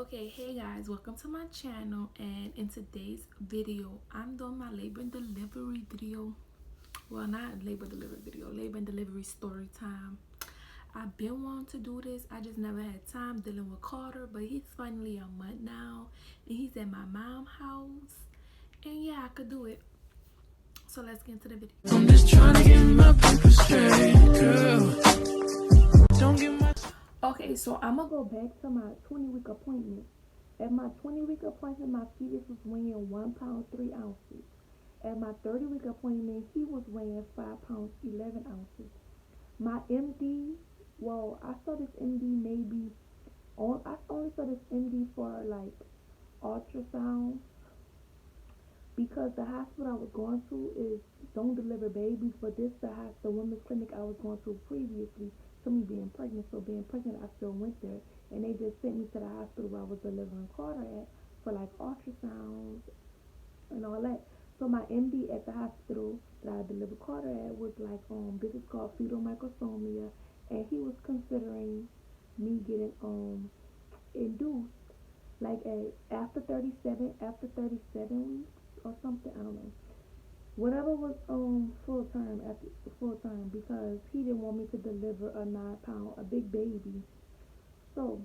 Okay, hey guys, welcome to my channel, and in today's video I'm doing my labor and delivery video. Well, not labor delivery video, labor and delivery story time. I've been wanting to do this, I just never had time dealing with Carter, but he's finally a month now and he's at my mom's house, and yeah, I could do it. So let's get into the video. I'm just trying to get my paper straight, girl. Don't get my... Okay, so I'm gonna go back to my 20-week appointment. At my 20-week appointment, my fetus was weighing 1 pound 3 ounces. At my 30-week appointment, he was weighing 5 pounds 11 ounces. My MD, well, I saw this MD I only saw this MD for like ultrasound, because the hospital I was going to is don't deliver babies, but this the women's clinic I was going to previously to me being pregnant. So being pregnant, I still went there, and they just sent me to the hospital where I was delivering Carter at for like ultrasounds and all that. So my MD at the hospital that I delivered Carter at was like, this is called fetal microsomia, and he was considering me getting induced like after 37 weeks or something, I don't know. Whatever was full term, because he didn't want me to deliver a 9 pound, a big baby. So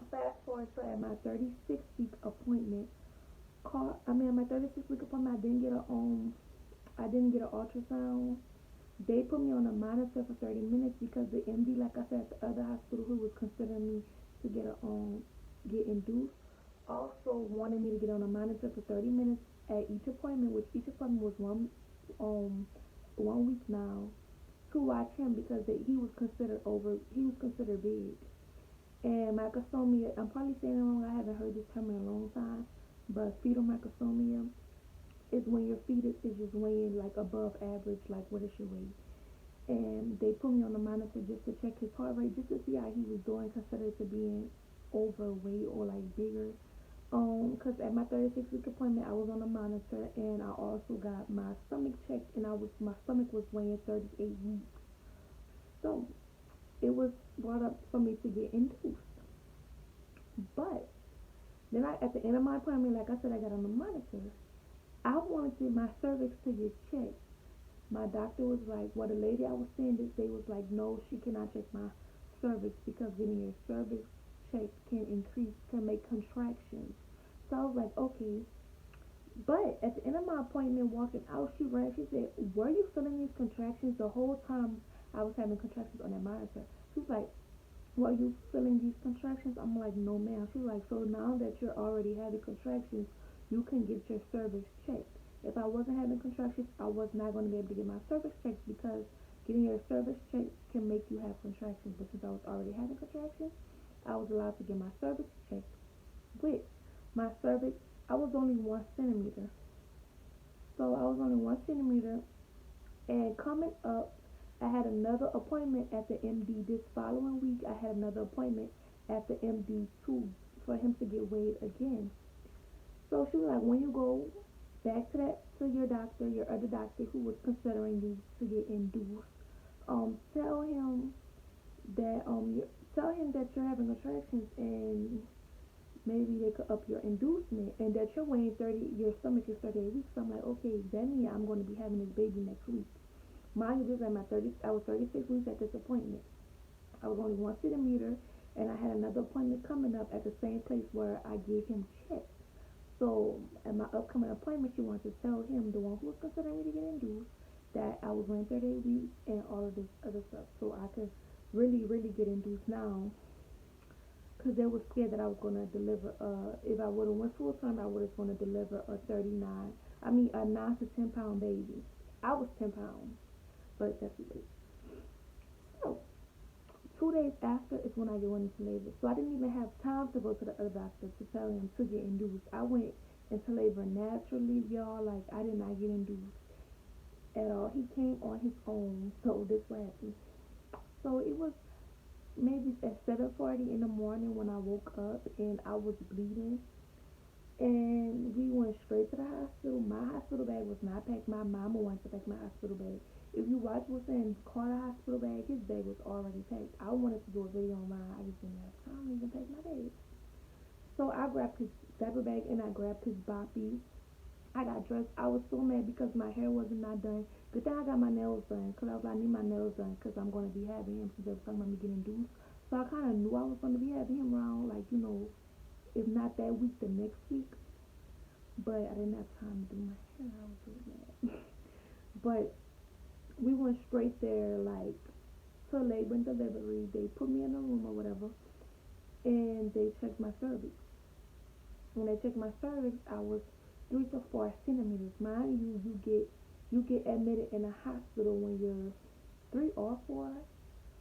fast forward to at my 36-week appointment, at my 36-week appointment, I didn't get an ultrasound. They put me on a monitor for 30 minutes because the MD, like I said, at the other hospital who was considering me to get induced, also wanted me to get on a monitor for 30 minutes at each appointment, which each appointment was 1 week now, to watch him because he was considered big. And microsomia, I'm probably saying it wrong, I haven't heard this term in a long time, but fetal microsomia is when your fetus is just weighing like above average, like what it should weigh. And they put me on the monitor just to check his heart rate, just to see how he was doing, considered to being overweight or like bigger. Cause at my 36-week appointment, I was on a monitor, and I also got my stomach checked, and my stomach was weighing 38 weeks. So it was brought up for me to get induced. But then at the end of my appointment, like I said, I got on the monitor. I wanted my cervix to get checked. My doctor was like, well, the lady I was seeing this day was like, no, she cannot check my cervix because getting your cervix checked can make contractions. So I was like, okay. But at the end of my appointment, walking out, she said, were you feeling these contractions the whole time I was having contractions on that monitor? She was like, were you feeling these contractions? I'm like, no ma'am. She's like, so now that you're already having contractions, you can get your cervix checked. If I wasn't having contractions, I was not going to be able to get my cervix checked, because getting your cervix checked can make you have contractions. But since I was already having contractions, I was allowed to get my cervix checked. With my cervix, I was only 1 centimeter. So I was only 1 centimeter, and coming up, I had another appointment at the MD this following week. I had another appointment at the MD too for him to get weighed again. So she was like, when you go back to your doctor, your other doctor who was considering you to get induced, tell him that you're having contractions, and maybe they could up your inducement, and that you're weighing 30, your stomach is 38 weeks. So I'm like, okay, that means I'm going to be having this baby next week. Mind you, this is at I was 36 weeks at this appointment. I was only 1 centimeter, and I had another appointment coming up at the same place where I gave him checked. So at my upcoming appointment, she wanted to tell him, the one who was considering me to get induced, that I was weighing 38 weeks and all of this other stuff, so I could really, really get induced now. Because they were scared that I was going to deliver, if I would have went full time, I would have going to deliver a 9 to 10 pound baby. I was 10 pounds, but that's it. So 2 days after is when I went into labor. So I didn't even have time to go to the other doctor to tell him to get induced. I went into labor naturally, y'all. Like, I did not get induced at all. He came on his own. So this what happened. So it was maybe at 7:40 in the morning when I woke up, and I was bleeding. And we went straight to the hospital. My hospital bag was not packed. My mama wanted to pack my hospital bag. If you watch what's in Carter hospital bag, his bag was already packed. I wanted to do a video on mine. I just didn't have time to even pack my bag. So I grabbed his diaper bag and I grabbed his boppy. I got dressed. I was so mad because my hair wasn't not done. Good thing I got my nails done because I was like, I need my nails done because I'm going to be having him since they was talking about me getting induced. So I kind of knew I was going to be having him around, like, if not that week, the next week. But I didn't have time to do my hair. I was really mad. But we went straight there, like, to labor and delivery. They put me in a room or whatever, and they checked my cervix. When they checked my cervix, I was 3 to 4 centimeters. Mind you, you get admitted in a hospital when you're 3 or 4.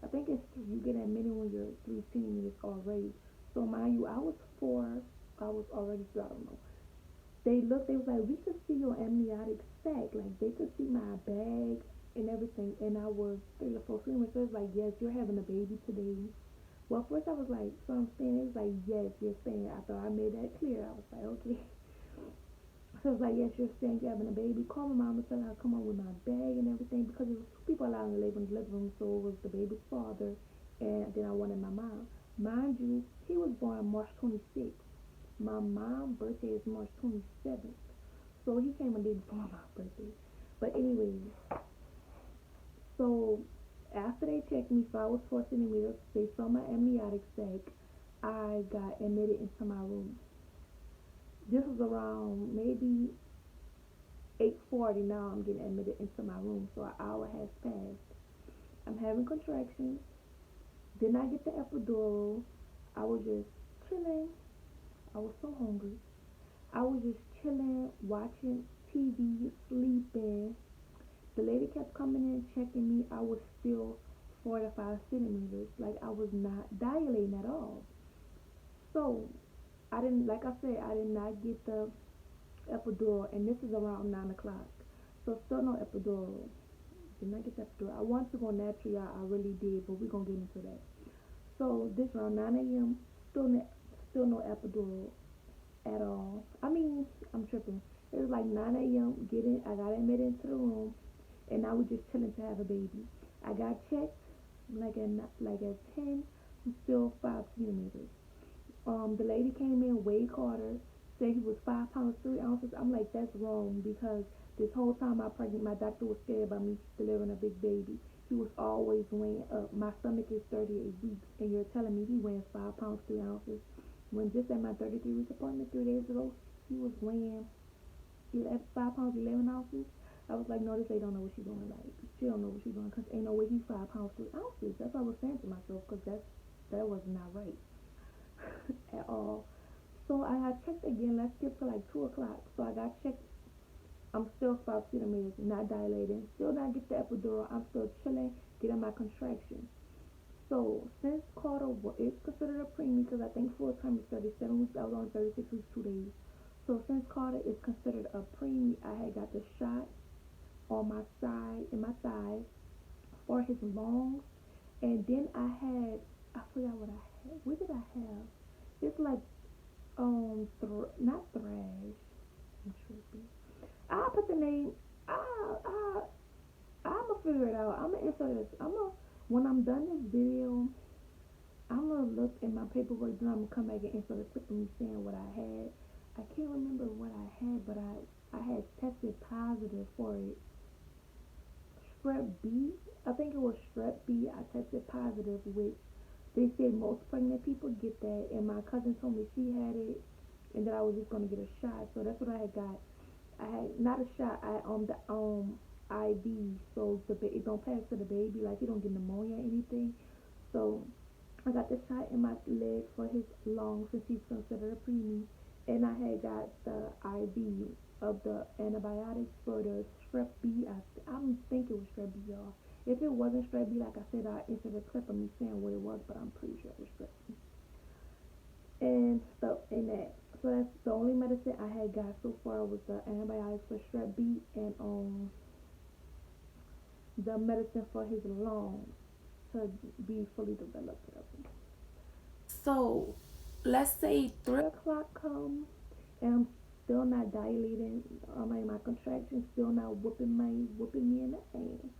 I think it's 3. You get admitted when you're 3 centimeters already. So mind you, I was 4. I was already 3. I don't know. They looked. They was like, we could see your amniotic sac. Like they could see my bag and everything. And I was 3 to 4 centimeters. So it was like, yes, you're having a baby today. Well, first I was like, so I'm staying. It was like, yes, you're staying. I thought I made that clear. I was like, okay. So it was like, yes, you're staying. You're having a baby. Call my mom and tell her to come on with my bag and everything because there was 2 people allowed in the labor and delivery room. So it was the baby's father, and then I wanted my mom. Mind you, he was born March 26th. My mom's birthday is March 27th. So he came a day before my birthday. But anyway, so after they checked me, so I was 4 centimeters, they saw my amniotic sac. I got admitted into my room. This was around maybe 8:40. Now I'm getting admitted into my room, so an hour has passed. I'm having contractions. Did not get the epidural. I was just chilling. I was so hungry. I was just chilling, watching TV, sleeping. The lady kept coming in, checking me. I was still 4 to 5 centimeters. Like I was not dilating at all. So I didn't, like I said, I did not get the epidural, and this is around 9 o'clock. So still no epidural. Did not get the epidural. I wanted to go natural, I really did, but we're gonna get into that. So this around 9 a.m. Still no epidural at all. I mean, I'm tripping. It was like 9 a.m. I got admitted into the room, and I was just chilling to have a baby. I got checked like at 10. I'm still 5 centimeters. The lady came in, weighed Carter, said he was 5 pounds 3 ounces. I'm like, that's wrong because this whole time I'm pregnant, my doctor was scared about me delivering a big baby. He was always weighing up. My stomach is 38 weeks, and you're telling me he weighs 5 pounds 3 ounces. When just at my 33-week appointment 3 days ago, he was weighing 5 pounds 11 ounces. I was like, no, this lady don't know what she's doing. Like, she don't know what she's doing because ain't no way he's 5 pounds 3 ounces. That's what I was saying to myself because that was not right at all. So I had checked again. Let's skip to like 2 o'clock. So I got checked. I'm still 5 centimeters, not dilating. Still not get the epidural. I'm still chilling, getting my contractions. So since Carter is considered a preemie because I think full time is 37 weeks. I was on 36 weeks 2 days. So since Carter is considered a preemie, I had got the shot on my side in my thighs for his lungs, and then I forgot what I had. What did I have? It's like not thrash. I'm tripping. I'll put the name. I'ma figure it out. I'ma insert this. When I'm done this video, I'm gonna look in my paperwork. Then I'm gonna come back and insert a clip of me saying what I had. I can't remember what I had, but I had tested positive for it. Strep B. I think it was strep B. I tested positive, which they said most pregnant people get that, and my cousin told me she had it, and that I was just gonna get a shot. So that's what I had got. I had not a shot. I the IV, so it don't pass to the baby, like he don't get pneumonia or anything. So I got the shot in my leg for his lungs since he's considered a preemie, and I had got the IV of the antibiotics for the strep B. I think it was strep B, y'all. If it wasn't strep B, like I said, I insert a clip of me saying what it was, but I'm pretty sure it was strep B. And stuff in that. So that's the only medicine I had got so far was the antibiotics for strep B and the medicine for his lungs to be fully developed. So let's say 3 o'clock come and I'm still not dilating. My contractions still not whooping me in the ass.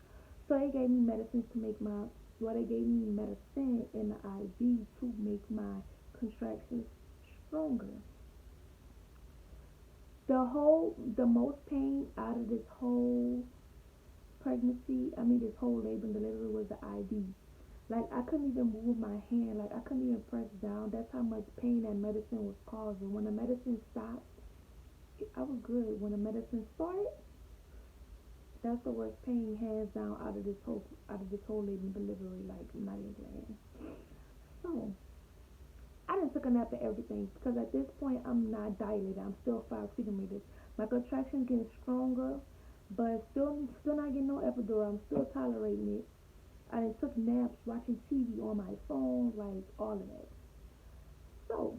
So they gave me medicines to make they gave me medicine in the IV to make my contractions stronger. The most pain out of this whole pregnancy, I mean this whole labor and delivery was the IV. Like I couldn't even move my hand, like I couldn't even press down. That's how much pain that medicine was causing. When the medicine stopped, I was good. When the medicine started, that's the worst pain hands down out of this whole labor and delivery. Like I'm not even playing. So I done took a nap and everything because at this point I'm not dilated. I'm still 5 centimeters. My contractions getting stronger, but still not getting no epidural. I'm still tolerating it. I done took naps, watching TV on my phone, like all of that. So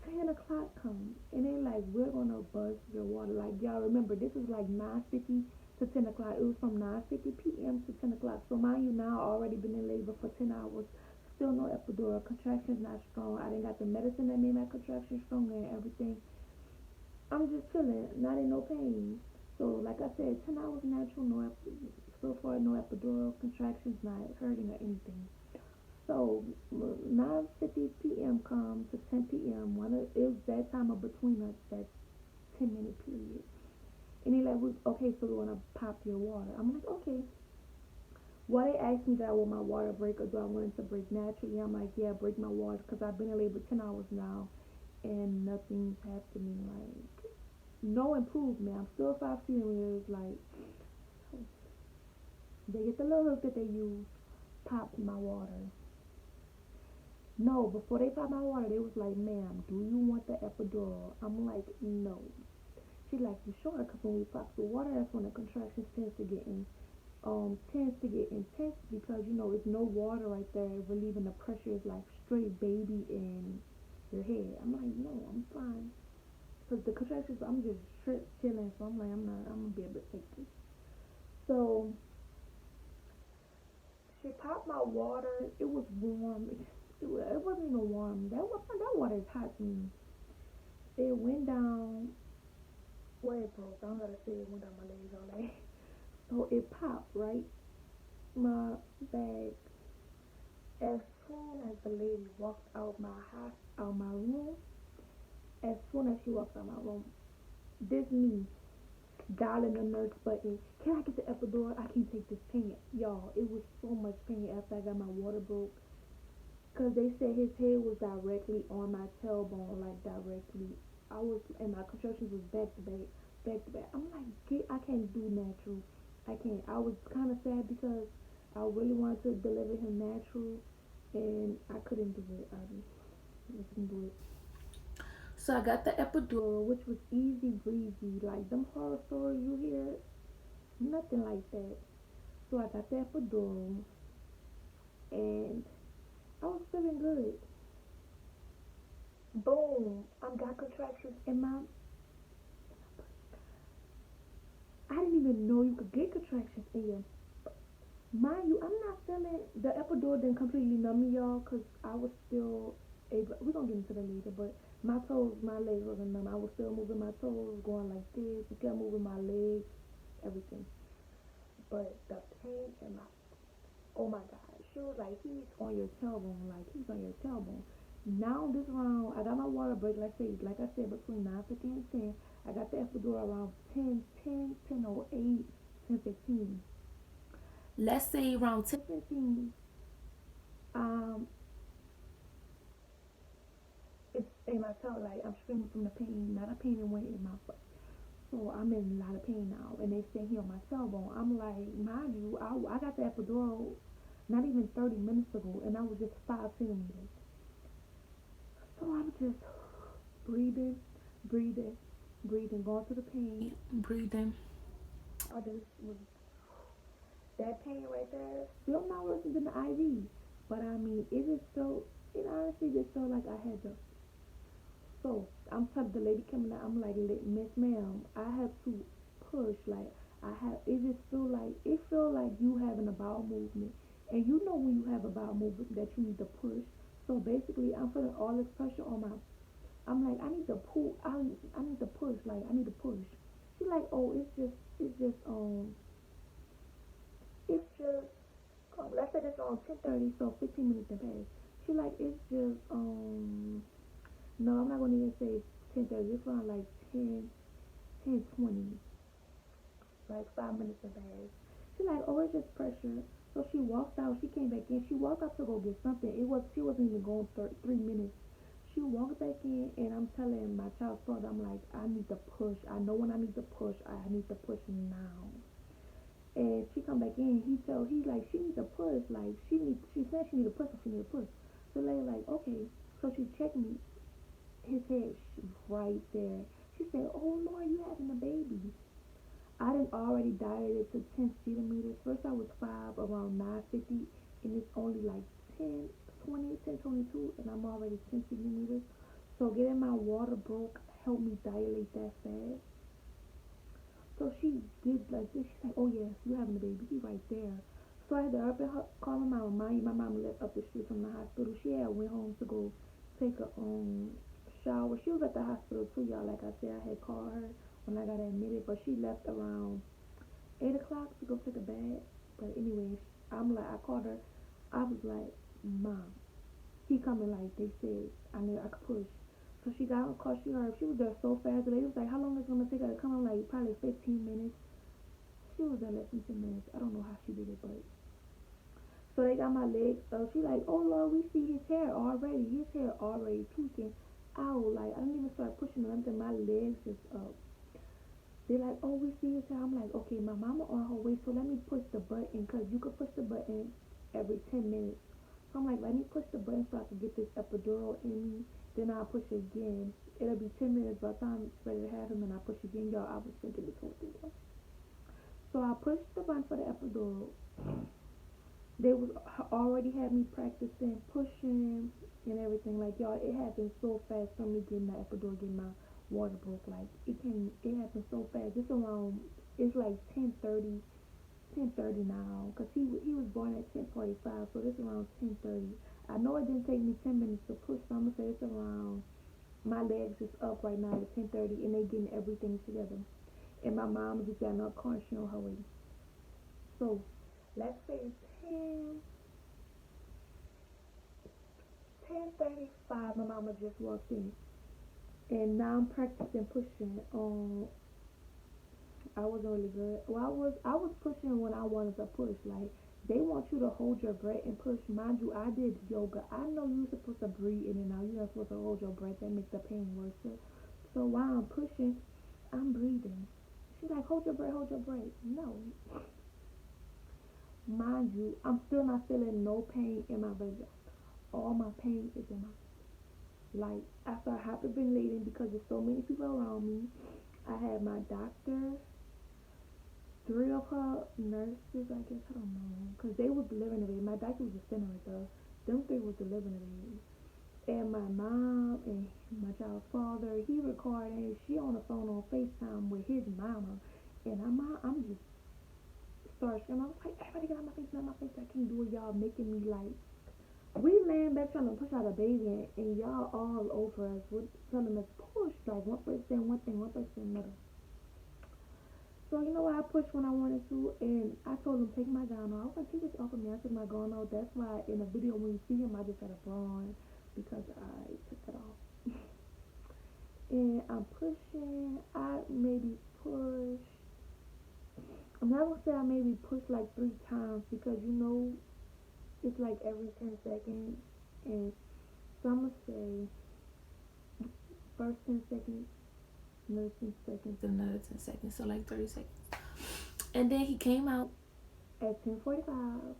10 o'clock comes and they like we're gonna buzz your water. Like y'all remember this is like 9:50 to 10 o'clock. It was from 9:50 p.m. to 10 o'clock. So mind you now I already been in labor for 10 hours. Still no epidural. Contractions not strong. I didn't got the medicine that made my contractions stronger and everything. I'm just chilling, not in no pain. So like I said, 10 hours natural, so far no epidural, contractions not hurting or anything. So 9:50 p.m. comes to 10 p.m. It was that time of between us, that 10-minute period. And he like, okay, so we wanna pop your water. I'm like, okay. Well, they asked me that I want my water break or do I want it to break naturally. I'm like, yeah, break my water because I've been in labor 10 hours now and nothing's happening. Like, no improvement. I'm still 5 centimeters. Like, they get the little hook that they use, pop my water. No, before they pop my water, they was like, ma'am, do you want the epidural? I'm like, no. She like, you sure? Because when we pop the water, that's when the contractions tends to get intense because it's no water right there relieving the pressure. Is like straight baby in your head. I'm like, no, I'm fine because the contractions, I'm just chilling, so I'm like, I'm gonna be able to take this. So she popped my water. It was warm. It wasn't even warm. That water is hot to me. It went down. Well, it broke. I don't gotta say it went down my legs all day. So it popped right my bag. As soon as the lady walked out my room, as soon as she walked out my room, this me dialing the nurse button. Can I get the epidural? I can't take this pain, y'all. It was so much pain after I got my water broke, cause they said his head was directly on my tailbone, like directly. And my contractions was back to back, back to back. I'm like, I can't do natural. I can't. I was kind of sad because I really wanted to deliver him natural, and I couldn't do it. I just couldn't do it. So I got the epidural, which was easy breezy. Like them horror stories you hear, nothing like that. So I got the epidural, and I was feeling good. Boom! I got contractions in my. I didn't even know you could get contractions in your. Mind you, I'm not feeling the epidural didn't completely numb me, y'all, cause I was still able. We're gonna get into that later, but my toes, my legs wasn't numb. I was still moving my toes, going like this, still moving my legs, everything. But the pain in my, oh my god, she was like, he's on your tailbone, like he's on your tailbone. Now this round, I got my water break, like I said, between 9:50 and 10. I got the epidural around 10:08, 10:15. Let's say around 10:15. Um, it's in my toe, like I'm screaming from the pain, not a pain that went in my foot. So I'm in a lot of pain now, and they say here on my tailbone. I'm like, mind you, I got the epidural not even 30 minutes ago, and I was just 5 centimeters. So I'm just breathing, breathing, breathing, going through the pain, breathing. I just was that pain right there. Still not worse than the IV, but I mean, it honestly just felt like I had to. So I'm telling the lady coming out, I'm like, Miss Ma'am, I have to push. Like I have, it feel like you having a bowel movement, and you know when you have a bowel movement that you need to push. So basically, I'm feeling all this pressure on my. I'm like, I need to pull. I need to push. Like I need to push. She like, oh, it's just let's say it's on 10:30, so 15 minutes to pass. She like, it's just, no, I'm not gonna even say 10:30. It's around like 10:20, like 5 minutes advance. She like, oh, it's just pressure. So she walked out. She came back in. She walked out to go get something. She wasn't even going 3 minutes. She walked back in, and I'm telling my child's father, I'm like, I need to push. I know when I need to push. I need to push now. And she come back in. He like, she need to push. Like she said she need to push. So she need to push. So the lady like, okay. So she checked me. His head right there. She said, oh Lord, you having a baby. I didn't already dilated to 10 centimeters. First I was 5 around 9:50, and it's only like 10, 20, 10, 22, and I'm already 10 centimeters. So getting my water broke helped me dilate that fast. So she did like this. She's like, oh yes, you having a baby. He right there. So I had to up and call my mom. My mom lived up the street from the hospital. She had went home to go take a shower. She was at the hospital too, y'all. Like I said, I had called her when I got admitted, but she left around 8 o'clock to go take a bath. But anyways, I'm like, I called her. I was like, Mom, he coming like they said. I knew I could push. So she got on the car. She heard. She was there so fast. The lady was like, how long is it gonna take her to come? I'm like, probably 15 minutes. She was there less than 10 minutes. I don't know how she did it, but so they got my legs up. She like, oh Lord, we see his hair already. His hair already peeking out. Like I didn't even start pushing nothing. My legs just up. They're like, oh, we see his hair. I'm like, okay, my mama on her way, so let me push the button, cause you could push the button every 10 minutes. So I'm like, let me push the button so I can get this epidural in me. Then I'll push it again. It'll be 10 minutes by the time it's ready to have him, and I push again. Y'all, I was thinking this whole thing. So I pushed the button for the epidural. They was already had me practicing pushing and everything. Like y'all, it happened so fast from me getting the epidural, getting my water broke. Like it happened so fast. It's around, it's like 10:30, 10:30 now. Cause he was born at 10:45, so this around 10:30. I know it didn't take me 10 minutes to push, so I'm gonna say it's around. My legs is up right now at 10:30, and they getting everything together. And my mom just got in her car and she on her way. So let's say 10, 10:35. My mama just walked in, and now I'm practicing pushing. I wasn't really good. Well, I was pushing when I wanted to push. Like they want you to hold your breath and push. Mind you, I did yoga. I know you're supposed to breathe in and out. You're not supposed to hold your breath. That makes the pain worse. So while I'm pushing, I'm breathing. She's like, hold your breath, hold your breath. No, mind you, I'm still not feeling no pain in my belly. All my pain is in my, like, I start hyperventilating because there's so many people around me. I had my doctor, three of her nurses, I guess, I don't know, because they was delivering the baby. My doctor was just standing right there. Them three was delivering the baby. And my mom and my child's father, he recording, she on the phone on FaceTime with his mama. And I'm just start screaming. I was like, everybody get out my face, get out my face. I can't do it. Y'all making me like, we laying back trying to push out a baby, and y'all all over us. We're telling us push, like one person one thing, one person another. So you know what? I pushed when I wanted to, and I told him take my gown off. I was like, take this off of me. I took my gown off. That's why in the video when you see him, I just had a bra on because I took it off. And I'm pushing. I maybe push. I'm not gonna say I maybe push like 3 times because you know it's like every 10 seconds, and so I'm gonna say first 10 seconds, another 10 seconds, another 10 seconds, so like 30 seconds. And then he came out at 10:45,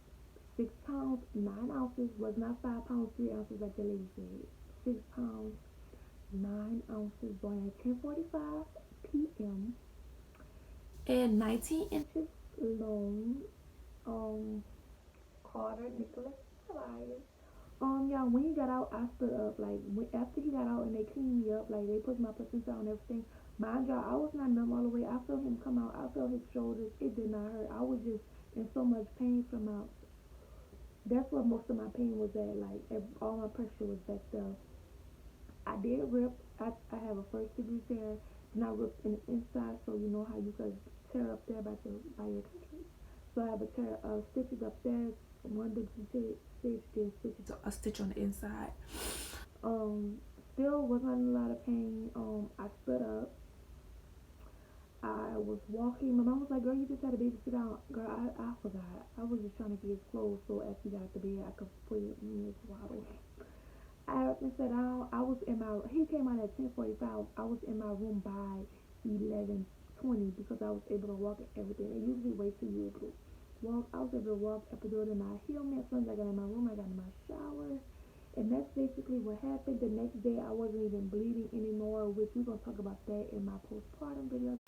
6 pounds, 9 ounces, was not 5 pounds, 3 ounces like the lady said. 6 pounds, 9 ounces, born at 10:45 p.m. and 19 inches long. Carter Nicholas Elias. Y'all, when he got out, I stood up. Like, after he got out and they cleaned me up, like, they put my placenta on and everything. Mind y'all, I was not numb all the way. I felt him come out. I felt his shoulders. It did not hurt. I was just in so much pain from out. That's where most of my pain was at. Like, all my pressure was back there. I did rip. I have a first degree tear. And I ripped in the inside, so you know how you could tear up there by your country. So I have a tear, stitches up there, One did stitch, then switch it to a stitch on the inside. Still was not in a lot of pain. I stood up. I was walking. My mom was like, "Girl, you just had a baby. Sit down." Girl, I forgot. I was just trying to get his clothes so as he got to bed, I could put him in his swaddle. I up and sat down. I was in my. He came out at 10:45. I was in my room by 11:20 because I was able to walk and everything. They usually wait till you able to walk. I was able to walk, epidural in my heel. As soon as I got in my room, I got in my shower. And that's basically what happened. The next day, I wasn't even bleeding anymore, which we're going to talk about that in my postpartum video.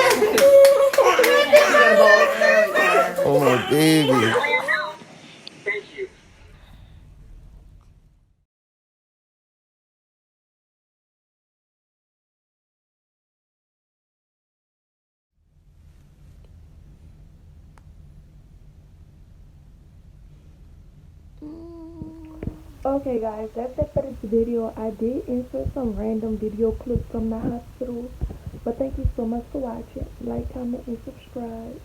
Oh my baby. Okay, guys, that's it for this video. I did insert some random video clips from the hospital, but thank you so much for watching. Like, comment, and subscribe.